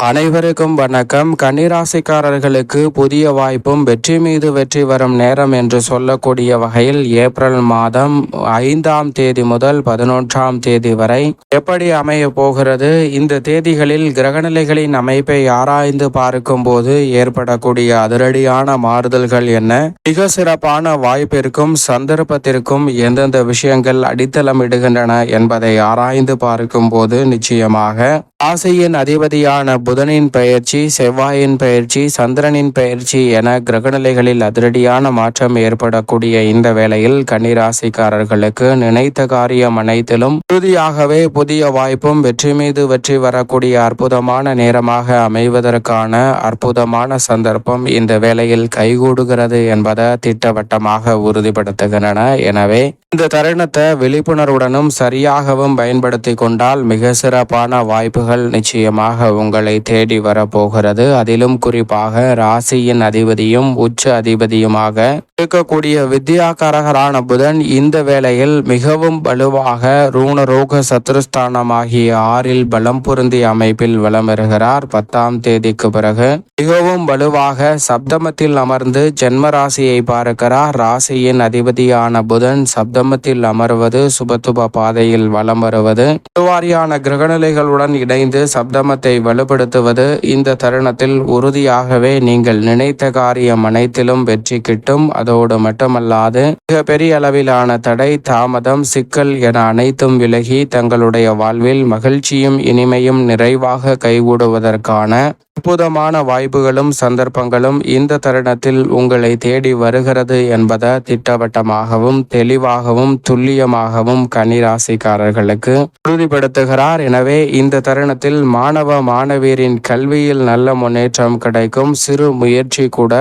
அனைவருக்கும் வணக்கம். கன்னிராசிக்காரர்களுக்கு புதிய வாய்ப்பும் வெற்றி மீது வெற்றி வரும் நேரம் என்று சொல்லக்கூடிய வகையில் ஏப்ரல் மாதம் 5ஆம் தேதி முதல் 11ஆம் தேதி வரை எப்படி அமைய போகிறது, இந்த தேதிகளில் கிரகநிலைகளின் அமைப்பை ஆராய்ந்து பார்க்கும் போது ஏற்படக்கூடிய அதிரடியான மாறுதல்கள் என்ன, மிக சிறப்பான வாய்ப்பிற்கும் சந்தர்ப்பத்திற்கும் எந்தெந்த விஷயங்கள் அடித்தளமிடுகின்றன என்பதை ஆராய்ந்து பார்க்கும் போது நிச்சயமாக ராசியின் அதிபதியான புதனின் பெயர்ச்சி, செவ்வாயின் பெயர்ச்சி, சந்திரனின் பெயர்ச்சி என கிரகநிலைகளில் அதிரடியான மாற்றம் ஏற்படக்கூடிய இந்த வேளையில் கன்னிராசிக்காரர்களுக்கு நினைத்த காரியம் அனைத்திலும் உறுதியாகவே புதிய வாய்ப்பும் வெற்றி மீது வெற்றி வரக்கூடிய அற்புதமான நேரமாக அமைவதற்கான அற்புதமான சந்தர்ப்பம் இந்த வேளையில் கைகூடுகிறது என்பதை திட்டவட்டமாக உறுதிப்படுத்துகின்றன. எனவே இந்த தருணத்தை விழிப்புணர்வுடனும் சரியாகவும் பயன்படுத்தி கொண்டால் மிக சிறப்பான வாய்ப்புகள் நிச்சயமாக உங்களை தேடி வரப்போகிறது. அதிலும் குறிப்பாக ராசியின் அதிபதியும் உச்ச அதிபதியுமாக இருக்கக்கூடிய வித்யாகாரகரான புதன் இந்த வேளையில் மிகவும் வலுவாக ரூணரோக சத்ருஸ்தானமாகிய 6இல் பலம் பொருந்திய அமைப்பில் வலம் வருகிறார். 10ஆம் தேதிக்கு பிறகு மிகவும் வலுவாக சப்தமத்தில் அமர்ந்து ஜென்ம ராசியை பார்க்கிறார். ராசியின் அதிபதியான புதன் சப்தமத்தில் அமர்வது, சுபத்துப பாதையில் வலம் வருவது, வாரியான கிரகநிலைகளுடன் இணைந்து சப்தமத்தை வலுப்படுத்துவது இந்த தருணத்தில் உறுதியாகவே நீங்கள் நினைத்த காரியம் அனைத்திலும் வெற்றி கிட்டும். அதோடு மட்டுமல்லாது மிக பெரிய அளவிலான தடை, தாமதம், சிக்கல் என அனைத்தும் விலகி தங்களுடைய வாழ்வில் மகிழ்ச்சியும் இனிமையும் நிறைவாக கைகூடுவதற்கான அற்புதமான வாய்ப்புகளும் சந்தர்ப்பங்களும் இந்த தருணத்தில் உங்களை தேடி வருகிறது என்பதை திட்டவட்டமாகவும் தெளிவாகவும் துல்லியமாகவும் கன்னிராசிக்காரர்களுக்கு உறுதிப்படுத்துகிறார். எனவே இந்த தருணத்தில் மாணவ மாணவியரின் கல்வியில் நல்ல முன்னேற்றம் கிடைக்கும். சிறு முயற்சி கூட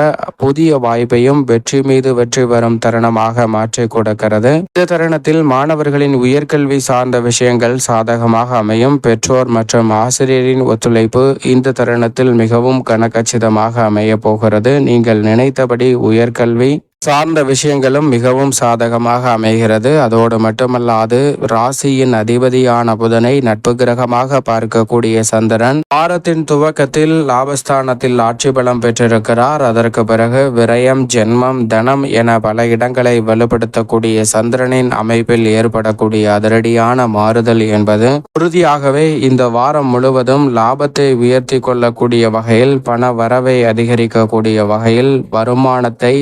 புதிய வாய்ப்பையும் வெற்றி மீது வெற்றி வரும் தருணமாக மாற்றி கொடுக்கிறது. இந்த தருணத்தில் மாணவர்களின் உயர்கல்வி சார்ந்த விஷயங்கள் சாதகமாக அமையும். பெற்றோர் மற்றும் ஆசிரியரின் ஒத்துழைப்பு இந்த தருணத்தில் மிகவும் கனகச்சிதமாக அமைய போகிறது. நீங்கள் நினைத்தபடி உயர்கல்வி சார்ந்த விஷயங்களும் மிகவும் சாதகமாக அமைகிறது. அதோடு மட்டுமல்லாது ராசியின் அதிபதியான புதனை நட்பு கிரகமாக பார்க்கக்கூடிய சந்திரன் வாரத்தின் துவக்கத்தில் லாபஸ்தானத்தில் ஆட்சி பலம் பெற்றிருக்கிறார். அதற்கு பிறகு விரயம், ஜென்மம், தனம் என பல இடங்களை வலுப்படுத்தக்கூடிய சந்திரனின் அமைப்பில் ஏற்படக்கூடிய அதிரடியான மாறுதல் என்பது உறுதியாகவே இந்த வாரம் முழுவதும் லாபத்தை உயர்த்தி கொள்ளக்கூடிய வகையில், பண வரவை அதிகரிக்கக்கூடிய வகையில், வருமானத்தை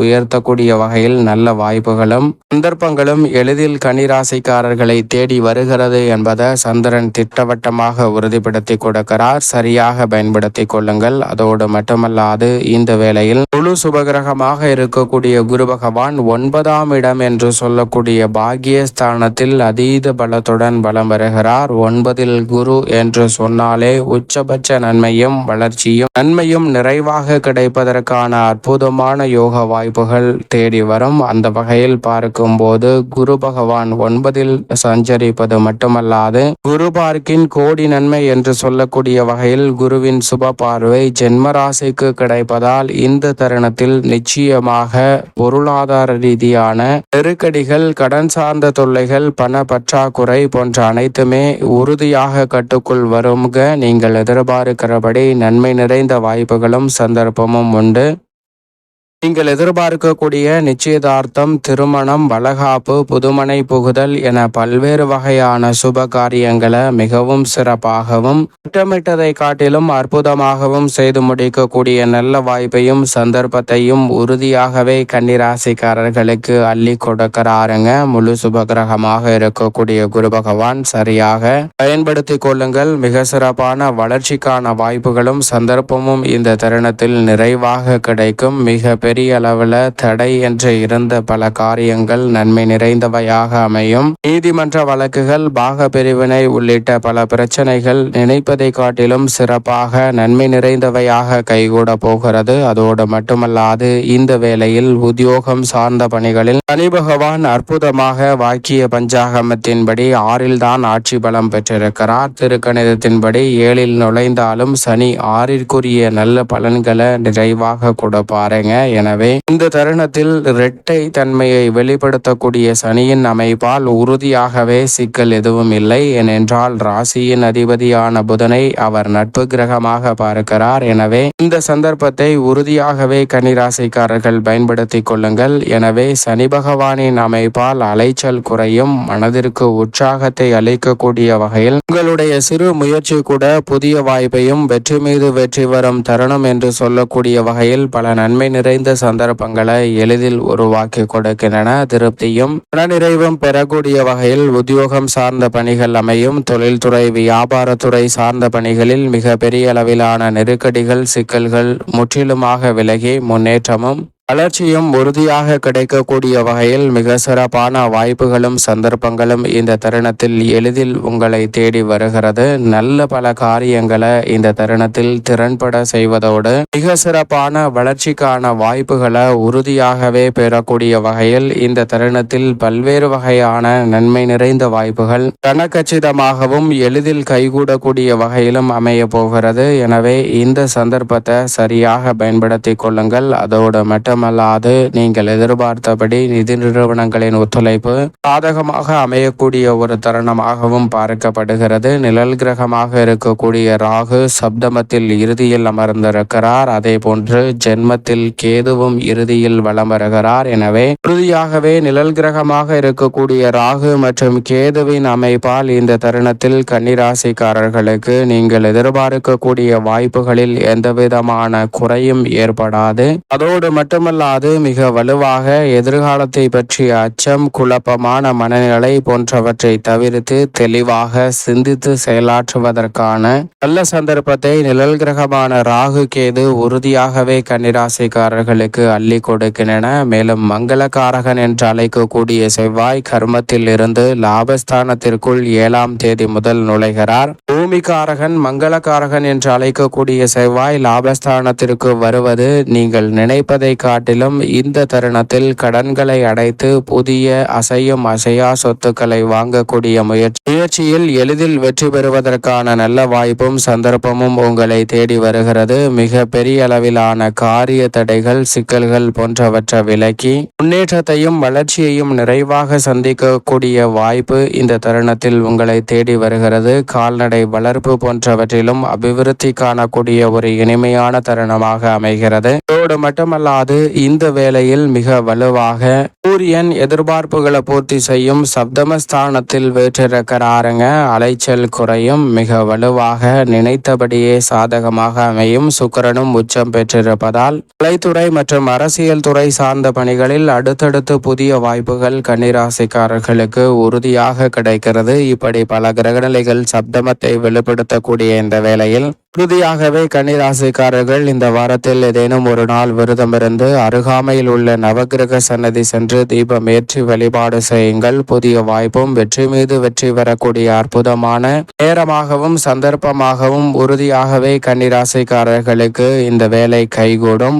உயர்த்தக்கூடிய வகையில் நல்ல வாய்ப்புகளும் சந்தர்ப்பங்களும் எளிதில் கன்னிராசிக்காரர்களை தேடி வருகிறது என்பதை சந்திரன் திட்டவட்டமாக உறுதிப்படுத்தி கொடுக்கிறார். சரியாக பயன்படுத்தி கொள்ளுங்கள். அதோடு மட்டுமல்லாது இந்த வேளையில் முழு சுபகிரகமாக இருக்கக்கூடிய குரு பகவான் 9ஆம் இடம் என்று சொல்லக்கூடிய பாக்கியஸ்தானத்தில் அதீத பலத்துடன் பலம் வருகிறார். 9இல் குரு என்று சொன்னாலே உச்சபட்ச நன்மையும் வளர்ச்சியும் நன்மையும் நிறைவாக கிடைப்பதற்கான அற்புதமான யோக வாய்ப்புகள் தேடி வரும். அந்த வகையில் பார்க்கும்போது குரு பகவான் 9இல் சஞ்சரிப்பது மட்டுமல்லாது குரு பார்க்கின் கோடி நன்மை என்று சொல்லக்கூடிய வகையில் குருவின் சுப பார்வை ஜென்மராசிக்கு கிடைப்பதால் இந்த தருணத்தில் நிச்சயமாக பொருளாதார ரீதியான நெருக்கடிகள், கடன் சார்ந்த தொல்லைகள், பண பற்றாக்குறை போன்ற அனைத்துமே உறுதியாக கட்டுக்குள் வருங்க. நீங்கள் எதிர்பார்க்கிறபடி நன்மை நிறைந்த வாய்ப்புகளும் சந்தர்ப்பமும் உண்டு. நீங்கள் எதிர்பார்க்கக்கூடிய நிச்சயதார்த்தம், திருமணம், வளகாப்பு, புதுமனை புகுதல் என பல்வேறு வகையான சுப காரியங்களை மிகவும் சிறப்பாகவும் திட்டமிட்டதை காட்டிலும் அற்புதமாகவும் செய்து முடிக்கக்கூடிய நல்ல வாய்ப்பையும் சந்தர்ப்பத்தையும் உறுதியாகவே கன்னிராசிக்காரர்களுக்கு அள்ளி கொடுக்கிறாருங்க. முழு சுபகிரகமாக இருக்கக்கூடிய குரு பகவான் சரியாக பயன்படுத்தி கொள்ளுங்கள். மிக சிறப்பான வளர்ச்சிக்கான வாய்ப்புகளும் சந்தர்ப்பமும் இந்த தருணத்தில் நிறைவாக கிடைக்கும். மிக பெரிய அளவில் தடை என்று இருந்த பல காரியங்கள் நன்மை நிறைந்தவையாக அமையும். நீதிமன்ற வழக்குகள், பாக பிரிவினை உள்ளிட்ட பல பிரச்சனைகள் நினைப்பதை காட்டிலும் சிறப்பாக நன்மை நிறைந்தவையாக கைகூட போகிறது. அதோடு மட்டுமல்லாது இந்த வேளையில் உத்தியோகம் சார்ந்த பணிகளில் சனி பகவான் அற்புதமாக வாக்கிய பஞ்சாகமத்தின்படி 6இல் தான் ஆட்சி பலம் பெற்றிருக்கிறார். திருக்கணிதத்தின்படி 7இல் நுழைந்தாலும் சனி 6ற்குரிய நல்ல பலன்களை நிறைவாக கொடுப்பாருங்க. எனவே இந்த தருணத்தில் இரட்டை தன்மையை வெளிப்படுத்தக்கூடிய சனியின் அமைப்பால் உறுதியாகவே சிக்கல் எதுவும் இல்லை. ஏனென்றால் ராசியின் அதிபதியான புதனை அவர் நட்பு கிரகமாக பார்க்கிறார். எனவே இந்த சந்தர்ப்பத்தை உறுதியாகவே கன்னிராசிக்காரர்கள் பயன்படுத்திக் கொள்ளுங்கள். எனவே சனி பகவானின் அமைப்பால் அலைச்சல் குறையும். மனதிற்கு உற்சாகத்தை அளிக்கக்கூடிய வகையில் உங்களுடைய சிறு முயற்சி கூட புதிய வாய்ப்பையும் வெற்றி மீது வெற்றி வரும் தருணம் என்று சொல்லக்கூடிய வகையில் பல நன்மை நிறைந்த சந்தர்ப்பங்களை எளிதில் உருவாக்கி கொடுக்கின்றன. திருப்தியும் மனநிறைவும் பெறக்கூடிய வகையில் உத்தியோகம் சார்ந்த பணிகள் அமையும். தொழில்துறை வியாபாரத்துறை சார்ந்த பணிகளில் மிக பெரிய அளவிலான நெருக்கடிகள் சிக்கல்கள் முற்றிலுமாக விலகி முன்னேற்றமும் வளர்ச்சியும் உறுதியாக கிடைக்கக்கூடிய வகையில் மிக சிறப்பான வாய்ப்புகளும் சந்தர்ப்பங்களும் இந்த தருணத்தில் எளிதில் உங்களை தேடி வருகிறது. நல்ல பல காரியங்களை இந்த தருணத்தில் திறன்பட செய்வதோடு மிக சிறப்பான வளர்ச்சிக்கான வாய்ப்புகளை உறுதியாகவே பெறக்கூடிய வகையில் இந்த தருணத்தில் பல்வேறு வகையான நன்மை நிறைந்த வாய்ப்புகள் கனகச்சிதமாகவும் எளிதில் கைகூடக்கூடிய வகையிலும் அமைய போகிறது. எனவே இந்த சந்தர்ப்பத்தை சரியாக பயன்படுத்தி கொள்ளுங்கள். அதோடு மட்டுமல்லாது நீங்கள் எதிர்பார்த்தபடி நிதி நிறுவனங்களின் ஒத்துழைப்பு சாதகமாக அமையக்கூடிய ஒரு தருணமாகவும் பார்க்கப்படுகிறது. நிழல் கிரகமாக இருக்கக்கூடிய ராகு சப்தமத்தில் இறுதியில் அமர்ந்திருக்கிறார். அதே போன்று ஜென்மத்தில் கேதுவும் இறுதியில் வலம் வருகிறார். எனவே உறுதியாகவே நிழல் கிரகமாக இருக்கக்கூடிய ராகு மற்றும் கேதுவின் அமைப்பால் இந்த தருணத்தில் கன்னிராசிக்காரர்களுக்கு நீங்கள் எதிர்பார்க்கக்கூடிய வாய்ப்புகளில் எந்தவிதமான குறையும் ஏற்படாது. அதோடு மட்டுமல்லாது மிக வலுவாக எதிர்காலத்தை பற்றிய அச்சம் குழப்பமான மனநிலை போன்றவற்றை தவிர்த்து தெளிவாக சிந்தித்து செயலாற்றுவதற்கான நல்ல சந்தர்ப்பத்தை நிழல் கிரகமான ராகு கேது உறுதியாகவே கன்னிராசிக்காரர்களுக்கு அள்ளி கொடுக்கின்றன. மேலும் மங்களகாரகன் என்று அழைக்கக்கூடிய செவ்வாய் கர்மத்தில் இருந்து லாபஸ்தானத்திற்குள் 7ஆம் தேதி முதல் நுழைகிறார். பூமிகாரகன் மங்களகாரகன் என்று அழைக்கக்கூடிய செவ்வாய் லாபஸ்தானத்திற்கு வருவது நீங்கள் நினைப்பதை காட்டிலும் இந்த தருணத்தில் கடன்களை அடைத்து புதிய அசையும் அசையா சொத்துக்களை வாங்கக்கூடிய முயற்சியில் எளிதில் வெற்றி பெறுவதற்கான நல்ல வாய்ப்பும் சந்தர்ப்பமும் உங்களை தேடி வருகிறது. மிக பெரிய அளவிலான காரிய தடைகள் சிக்கல்கள் போன்றவற்றை விலக்கி முன்னேற்றத்தையும் வளர்ச்சியையும் நிறைவாக சந்திக்கக்கூடிய வாய்ப்பு இந்த தருணத்தில் உங்களை தேடி வருகிறது. கால்நடை வளர்ப்பு போன்றவற்றிலும் அபிவிருத்தி காணக்கூடிய ஒரு இனிமையான தருணமாக அமைகிறது. அதோடு மட்டுமல்லாது இந்த வேளையில் மிக வலுவாக சூரியன் எதிர்பார்ப்புகளை பூர்த்தி செய்யும் சப்தமஸ்தானத்தில் வீற்றிருக்கிறாருங்க. அலைச்சல் குறையும். மிக வலுவாக நினைத்தபடியே சாதகமாக அமையும். சுக்கிரனும் உச்சம் பெற்றிருப்பதால் கலைத்துறை மற்றும் அரசியல் துறை சார்ந்த பணிகளில் அடுத்தடுத்து புதிய வாய்ப்புகள் கன்னிராசிக்காரர்களுக்கு உறுதியாக கிடைக்கிறது. இப்படி பல கிரகநிலைகள் சப்தமத்தை வெளிப்படுத்தக்கூடிய இந்த வேளையில் உறுதியாகவே கன்னிராசிக்காரர்கள் இந்த வாரத்தில் ஏதேனும் ஒரு நாள் விரதம் இருந்து அருகாமையில் உள்ள நவகிரக சன்னதி சென்று தீபம் ஏற்றி வழிபாடு செய்யுங்கள். புதிய வாய்ப்பும் வெற்றி மீது வெற்றி வரக்கூடிய அற்புதமான நேரமாகவும் சந்தர்ப்பமாகவும் உறுதியாகவே கன்னிராசிக்காரர்களுக்கு இந்த வேலை கைகூடும்.